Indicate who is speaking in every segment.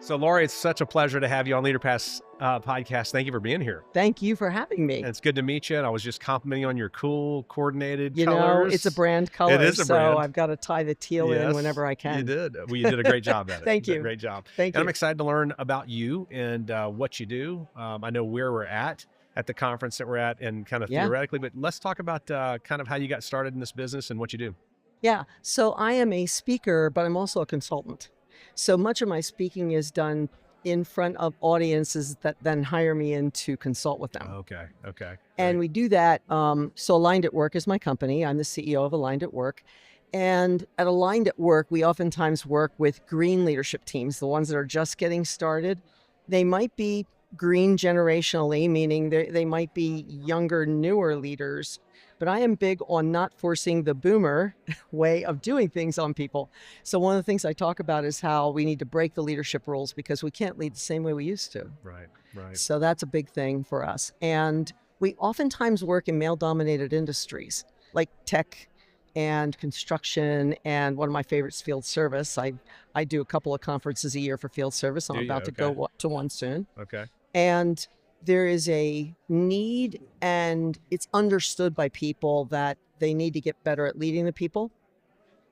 Speaker 1: So, Laurie, it's such a pleasure to have you on LeaderPass podcast. Thank you for being here.
Speaker 2: Thank you for having me.
Speaker 1: And it's good to meet you. And I was just complimenting you on your cool, coordinated
Speaker 2: You
Speaker 1: colors.
Speaker 2: know, it's a brand color,
Speaker 1: It is a
Speaker 2: so
Speaker 1: brand.
Speaker 2: I've got to tie the teal in whenever I can.
Speaker 1: You did. Well, you did a great job at it.
Speaker 2: Thank
Speaker 1: You did
Speaker 2: you.
Speaker 1: a great job.
Speaker 2: Thank
Speaker 1: And
Speaker 2: you.
Speaker 1: I'm excited to learn about you and what you do. I know where we're at the conference that we're at and kind of theoretically, but let's talk about kind of how you got started in this business and what you do.
Speaker 2: Yeah, so I am a speaker, but I'm also a consultant. So much of my speaking is done in front of audiences that then hire me in to consult with them.
Speaker 1: Okay.
Speaker 2: And we do that. So Aligned at Work is my company. I'm the CEO of Aligned at Work. And at Aligned at Work, we oftentimes work with green leadership teams, the ones that are just getting started. They might be green generationally, meaning they might be younger, newer leaders. But I am big on not forcing the boomer way of doing things on people. So one of the things I talk about is how we need to break the leadership rules because we can't lead the same way we used to.
Speaker 1: Right.
Speaker 2: So that's a big thing for us. And we oftentimes work in male-dominated industries like tech and construction, and one of my favorites, field service. I do a couple of conferences a year for field service. I'm about to go to one soon.
Speaker 1: Okay.
Speaker 2: And there is a need, and it's understood by people that they need to get better at leading the people,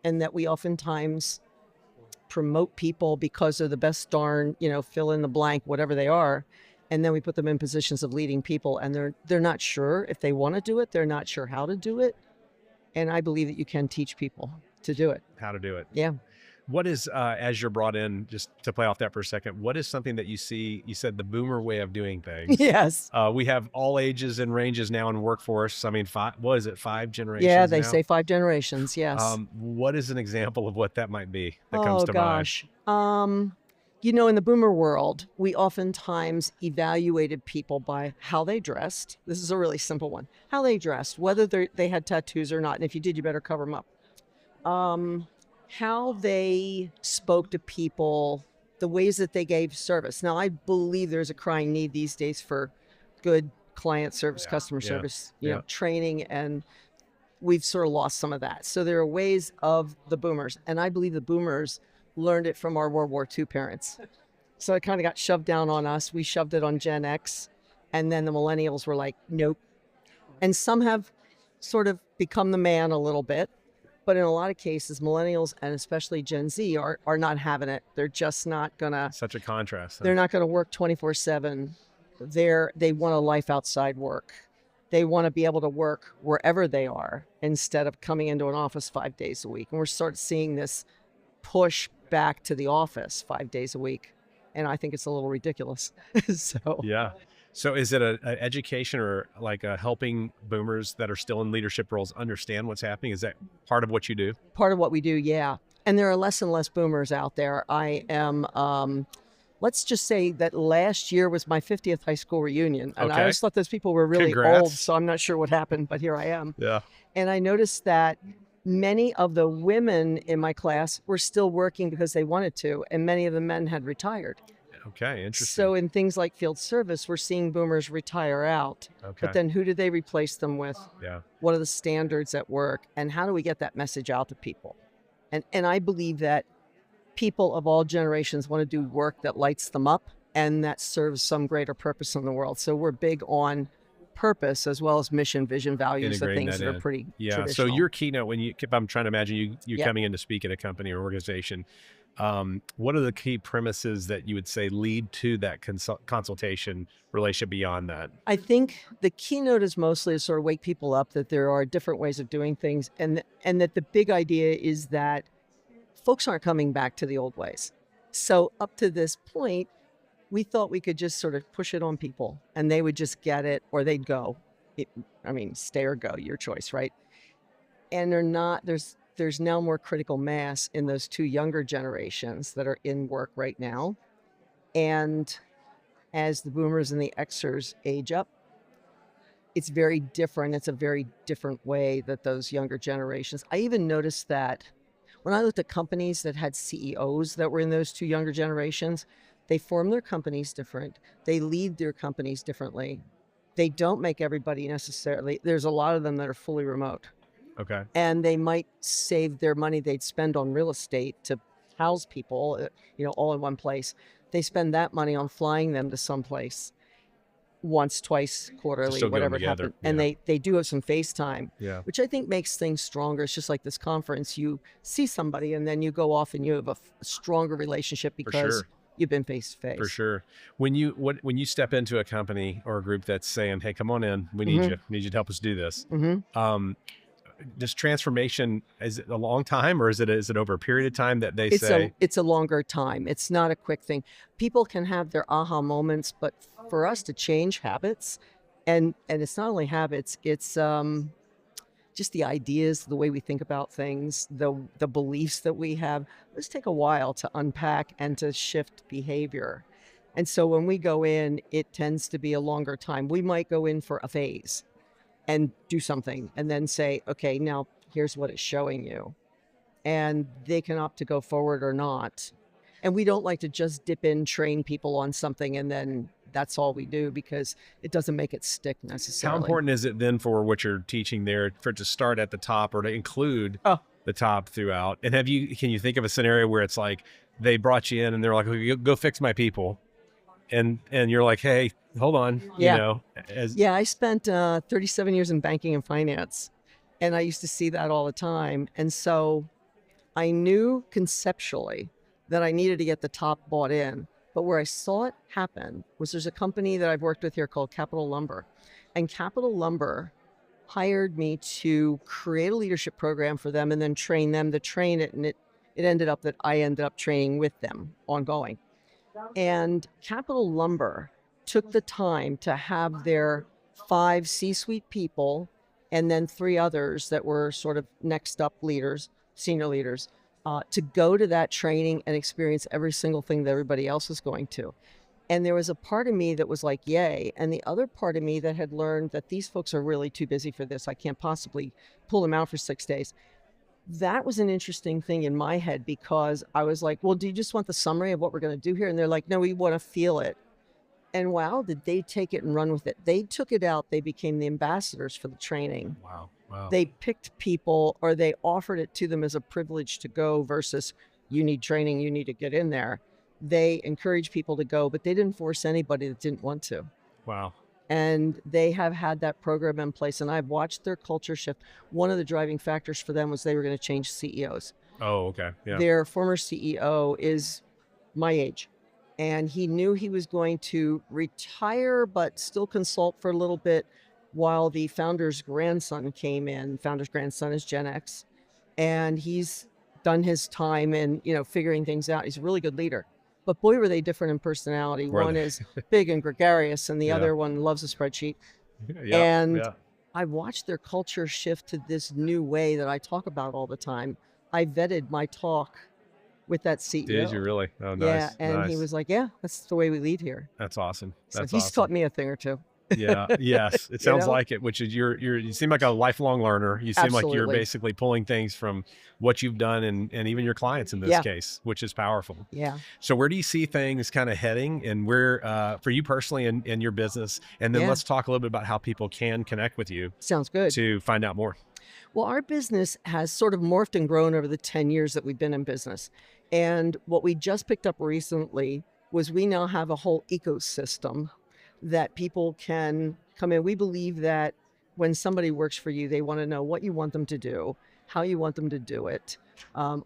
Speaker 2: and that we oftentimes promote people because they're the best darn, fill in the blank, whatever they are. And then we put them in positions of leading people, and they're not sure if they want to do it. They're not sure how to do it. And I believe that you can teach people to do it.
Speaker 1: How to do it.
Speaker 2: Yeah.
Speaker 1: What is, as you're brought in, just to play off that for a second, what is something that you see, you said the boomer way of doing things.
Speaker 2: Yes.
Speaker 1: We have all ages and ranges now in workforce. I mean, what is it, 5 generations
Speaker 2: Yeah, they
Speaker 1: now?
Speaker 2: say 5 generations, yes.
Speaker 1: What is an example of what that might be that comes to
Speaker 2: mind? In the boomer world, we oftentimes evaluated people by how they dressed. This is a really simple one. How they dressed, whether they had tattoos or not. And if you did, you better cover them up. How they spoke to people, the ways that they gave service. Now, I believe there's a crying need these days for good client service, customer service, training, and we've sort of lost some of that. So there are ways of the boomers, and I believe the boomers learned it from our World War II parents. So it kind of got shoved down on us. We shoved it on Gen X, and then the millennials were like, nope. And some have sort of become the man a little bit. But in a lot of cases, millennials and especially Gen Z are not having it. They're just not gonna.
Speaker 1: Such a contrast.
Speaker 2: They're not gonna work 24/7. They want a life outside work. They want to be able to work wherever they are instead of coming into an office 5 days a week. And we're sort of seeing this push back to the office 5 days a week, and I think it's a little ridiculous.
Speaker 1: So is it an education or like helping boomers that are still in leadership roles understand what's happening? Is that part of what you do?
Speaker 2: Part of what we do, yeah. And there are less and less boomers out there. I am, let's just say that last year was my 50th high school reunion. And I always thought those people were really old, so I'm not sure what happened, but here I am.
Speaker 1: Yeah.
Speaker 2: And I noticed that many of the women in my class were still working because they wanted to, and many of the men had retired.
Speaker 1: Okay, interesting.
Speaker 2: So in things like field service, we're seeing boomers retire out.
Speaker 1: Okay.
Speaker 2: But then who do they replace them with?
Speaker 1: Yeah.
Speaker 2: What are the standards at work? And how do we get that message out to people? And I believe that people of all generations want to do work that lights them up and that serves some greater purpose in the world. So we're big on purpose as well as mission, vision, values, the things that are pretty traditional.
Speaker 1: So your keynote, if I'm trying to imagine you coming in to speak at a company or organization, what are the key premises that you would say lead to that consultation relationship beyond that?
Speaker 2: I think the keynote is mostly to sort of wake people up that there are different ways of doing things, and that the big idea is that folks aren't coming back to the old ways. So up to this point, we thought we could just sort of push it on people and they would just get it or they'd go. Stay or go, your choice, right? And they're not, there's now more critical mass in those 2 younger generations that are in work right now. And as the boomers and the Xers age up, it's very different. It's a very different way that those younger generations. I even noticed that when I looked at companies that had CEOs that were in those 2 younger generations, they form their companies different. They lead their companies differently. They don't make everybody necessarily, there's a lot of them that are fully remote.
Speaker 1: Okay.
Speaker 2: And they might save their money they'd spend on real estate to house people, all in one place. They spend that money on flying them to someplace once, twice,
Speaker 1: To
Speaker 2: quarterly,
Speaker 1: still get them
Speaker 2: whatever it
Speaker 1: together.
Speaker 2: happened. And
Speaker 1: Yeah.
Speaker 2: they do have some FaceTime,
Speaker 1: Yeah.
Speaker 2: which I think makes things stronger. It's just like this conference. You see somebody and then you go off and you have a stronger relationship
Speaker 1: For
Speaker 2: because
Speaker 1: sure.
Speaker 2: you've been face to
Speaker 1: For
Speaker 2: face.
Speaker 1: sure. When you step into a company or a group that's saying, "Hey, come on in. We
Speaker 2: Mm-hmm.
Speaker 1: need you to help us do this."
Speaker 2: Mm-hmm.
Speaker 1: Um, does transformation, is it a long time, or is it over a period of time that they
Speaker 2: It's a
Speaker 1: say,
Speaker 2: it's a longer time. It's not a quick thing. People can have their aha moments, but for us to change habits, and it's not only habits, it's just the ideas, the way we think about things, the beliefs that we have. Those take a while to unpack and to shift behavior. And so when we go in, it tends to be a longer time. We might go in for a phase and do something and then say, okay, now here's what it's showing you. And they can opt to go forward or not. And we don't like to just dip in, train people on something, and then that's all we do because it doesn't make it stick
Speaker 1: how
Speaker 2: necessarily.
Speaker 1: important is it then for what you're teaching there for it to start at the top or to include
Speaker 2: Oh,
Speaker 1: the top throughout? And can you think of a scenario where it's like they brought you in and they're like, "Okay, go fix my people," and you're like, "Hey, hold on,"
Speaker 2: yeah.
Speaker 1: as
Speaker 2: Yeah, I spent 37 years in banking and finance, and I used to see that all the time. And so I knew conceptually that I needed to get the top bought in. But where I saw it happen was there's a company that I've worked with here called Capital Lumber. And Capital Lumber hired me to create a leadership program for them and then train them to train it. And it ended up that I ended up training with them ongoing. And Capital Lumber took the time to have their 5 C-suite people and then 3 others that were sort of next up leaders, senior leaders, to go to that training and experience every single thing that everybody else was going to. And there was a part of me that was like, yay. And the other part of me that had learned that these folks are really too busy for this. I can't possibly pull them out for 6 days. That was an interesting thing in my head because I was like, well, do you just want the summary of what we're going to do here? And they're like, no, we want to feel it. And wow, did they take it and run with it? They took it out. They became the ambassadors for the training.
Speaker 1: wow, wow,
Speaker 2: They picked people or they offered it to them as a privilege to go versus you need training, you need to get in there. They encouraged people to go, but they didn't force anybody that didn't want to.
Speaker 1: wow.
Speaker 2: And they have had that program in place and I've watched their culture shift. One of the driving factors for them was they were going to change CEOs.
Speaker 1: Oh, okay, yeah.
Speaker 2: Their former CEO is my age and he knew he was going to retire but still consult for a little bit while the founder's grandson came in. Founder's grandson is Gen X and he's done his time in figuring things out. He's a really good leader, but boy were they different in personality.
Speaker 1: Were
Speaker 2: One
Speaker 1: they?
Speaker 2: is big and gregarious and the
Speaker 1: Yeah,
Speaker 2: other one loves a spreadsheet.
Speaker 1: yeah,
Speaker 2: And
Speaker 1: yeah.
Speaker 2: I watched their culture shift to this new way that I talk about all the time. I vetted my talk with that
Speaker 1: Did you
Speaker 2: CEO.
Speaker 1: really? Oh,
Speaker 2: Yeah,
Speaker 1: nice,
Speaker 2: and he
Speaker 1: nice.
Speaker 2: was like, yeah, that's the way we lead here.
Speaker 1: That's awesome.
Speaker 2: So
Speaker 1: That's
Speaker 2: he's taught
Speaker 1: awesome.
Speaker 2: me a thing or two.
Speaker 1: Yeah. Yes. It
Speaker 2: You
Speaker 1: sounds
Speaker 2: know?
Speaker 1: like it, which is you seem like a lifelong learner. You seem like you're
Speaker 2: Absolutely.
Speaker 1: basically pulling things from what you've done and even your clients in this
Speaker 2: Yeah.
Speaker 1: case, which is powerful.
Speaker 2: Yeah.
Speaker 1: So where do you see things kind of heading and where, for you personally and your business? And then
Speaker 2: Yeah.
Speaker 1: let's talk a little bit about how people can connect with you
Speaker 2: Sounds good.
Speaker 1: to find out more.
Speaker 2: Well, our business has sort of morphed and grown over the 10 years that we've been in business. And what we just picked up recently was we now have a whole ecosystem that people can come in. We believe that when somebody works for you, they want to know what you want them to do, how you want them to do it,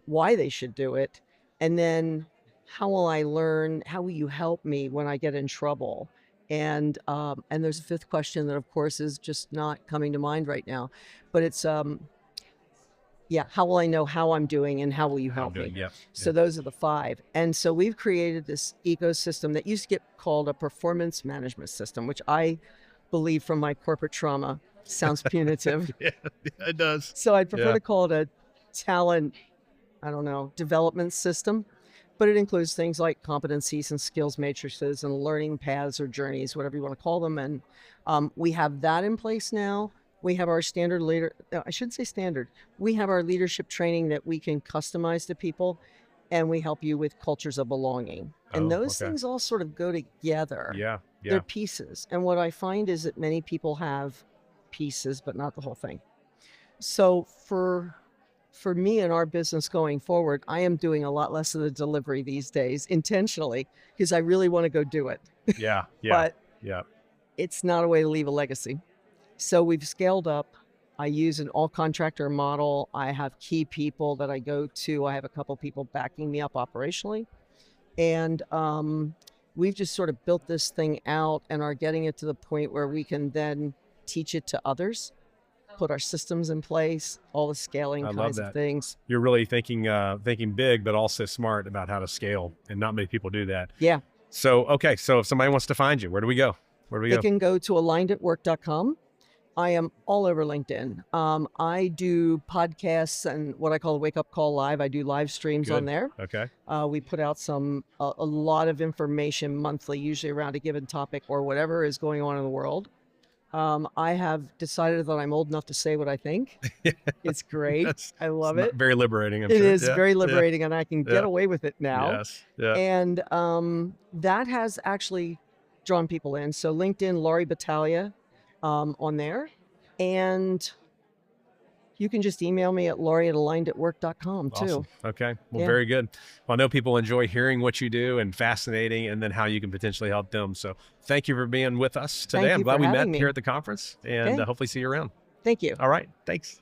Speaker 2: why they should do it, and then how will I learn? How will you help me when I get in trouble? And there's a fifth question that, of course, is just not coming to mind right now, but it's yeah, how will I know how I'm doing and how will you
Speaker 1: How I'm
Speaker 2: help me?
Speaker 1: doing. Yep.
Speaker 2: So those are the 5. And so we've created this ecosystem that used to get called a performance management system, which I believe from my corporate trauma sounds punitive.
Speaker 1: Yeah, it does.
Speaker 2: So I'd prefer
Speaker 1: Yeah.
Speaker 2: to call it a talent, I don't know, development system. But it includes things like competencies and skills matrices and learning paths or journeys, whatever you want to call them. And we have that in place now. We have our standard I shouldn't say standard. We have our leadership training that we can customize to people, and we help you with cultures of belonging. And
Speaker 1: Oh,
Speaker 2: those
Speaker 1: okay.
Speaker 2: things all sort of go together.
Speaker 1: Yeah. Yeah.
Speaker 2: They're pieces. And what I find is that many people have pieces, but not the whole thing. So for for me and our business going forward, I am doing a lot less of the delivery these days intentionally because I really want to go do it.
Speaker 1: Yeah. Yeah.
Speaker 2: But
Speaker 1: Yeah.
Speaker 2: it's not a way to leave a legacy. So we've scaled up. I use an all contractor model. I have key people that I go to. I have a couple people backing me up operationally. And we've just sort of built this thing out and are getting it to the point where we can then teach it to others, put our systems in place, all the scaling
Speaker 1: I love
Speaker 2: kinds of
Speaker 1: that.
Speaker 2: things.
Speaker 1: You're really thinking big, but also smart about how to scale, and not many people do that.
Speaker 2: Yeah.
Speaker 1: So, okay. So if somebody wants to find you, where do we go? Where do we
Speaker 2: They
Speaker 1: go?
Speaker 2: can go to alignedатwork.com. I am all over LinkedIn. I do podcasts and what I call the Wake Up Call Live. I do live streams on
Speaker 1: Good.
Speaker 2: there.
Speaker 1: Okay.
Speaker 2: We put out a lot of information monthly, usually around a given topic or whatever is going on in the world. I have decided that I'm old enough to say what I think. It's great. I love it.
Speaker 1: Very liberating, I'm
Speaker 2: It
Speaker 1: sure.
Speaker 2: is
Speaker 1: Yeah.
Speaker 2: very
Speaker 1: Yeah.
Speaker 2: liberating, and I can get
Speaker 1: Yeah.
Speaker 2: away with it now.
Speaker 1: Yes. Yeah.
Speaker 2: And that has actually drawn people in. So LinkedIn, Laurie Battaglia on there. And you can just email me at laurie@alignedатwork.com too.
Speaker 1: Awesome. Okay. Well,
Speaker 2: Yeah.
Speaker 1: very good. Well, I know people enjoy hearing what you do, and fascinating, and then how you can potentially help them. So thank you for being with us today.
Speaker 2: Thank
Speaker 1: I'm
Speaker 2: you
Speaker 1: glad
Speaker 2: for
Speaker 1: we met
Speaker 2: having me.
Speaker 1: here at the conference, and
Speaker 2: Okay.
Speaker 1: hopefully see you around.
Speaker 2: Thank you.
Speaker 1: All right. Thanks.